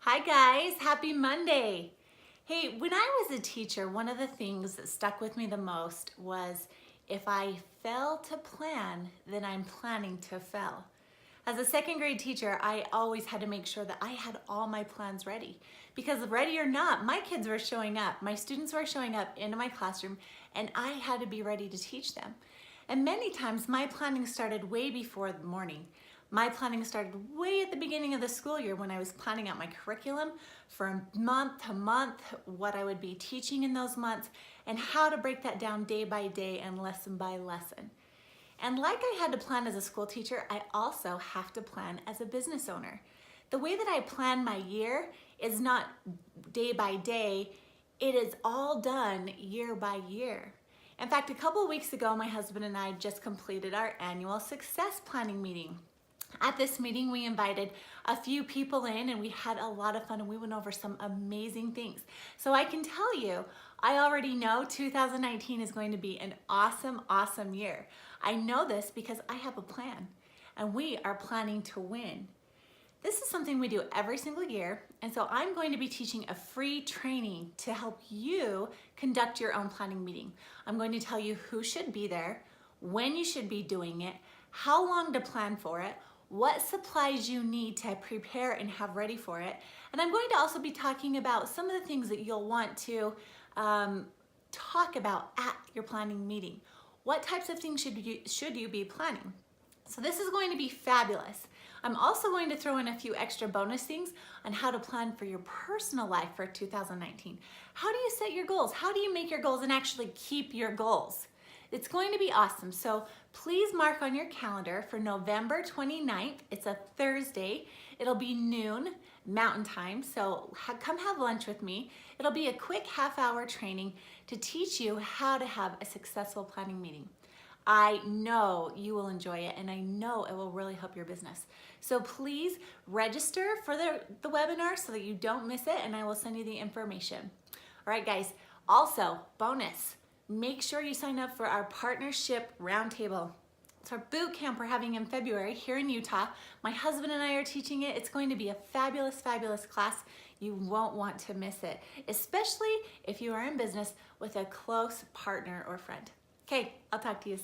Hi guys, happy Monday. Hey, when I was a teacher, one of the things that stuck with me the most was if I fail to plan, then I'm planning to fail. As a second grade teacher, I always had to make sure that I had all my plans ready because ready or not, my kids were showing up, my students were showing up into my classroom and I had to be ready to teach them. And many times my planning started way before the morning. My planning started way at the beginning of the school year when I was planning out my curriculum from month to month, what I would be teaching in those months, and how to break that down day by day and lesson by lesson. And like I had to plan as a school teacher, I also have to plan as a business owner. The way that I plan my year is not day by day, it is all done year by year. In fact, a couple of weeks ago, my husband and I just completed our annual success planning meeting. At this meeting, we invited a few people in and we had a lot of fun and we went over some amazing things. So I can tell you, I already know 2019 is going to be an awesome, awesome year. I know this because I have a plan and we are planning to win. This is something we do every single year, and so I'm going to be teaching a free training to help you conduct your own planning meeting. I'm going to tell you who should be there, when you should be doing it, how long to plan for it, what supplies you need to prepare and have ready for it, and I'm going to also be talking about some of the things that you'll want to talk about at your planning meeting. What types of things should you be planning? So this is going to be fabulous. I'm also going to throw in a few extra bonus things on how to plan for your personal life for 2019. How do you set your goals? How do you make your goals and actually keep your goals? It's going to be awesome. So please mark on your calendar for November 29th. It's a Thursday. It'll be noon Mountain Time. So come have lunch with me. It'll be a quick half-hour training to teach you how to have a successful planning meeting. I know you will enjoy it and I know it will really help your business. So please register for the webinar so that you don't miss it and I will send you the information. All right guys, also bonus, make sure you sign up for our partnership roundtable. It's our boot camp we're having in February here in Utah. My husband and I are teaching it. It's going to be a fabulous, fabulous class. You won't want to miss it, especially if you are in business with a close partner or friend. Okay, I'll talk to you soon.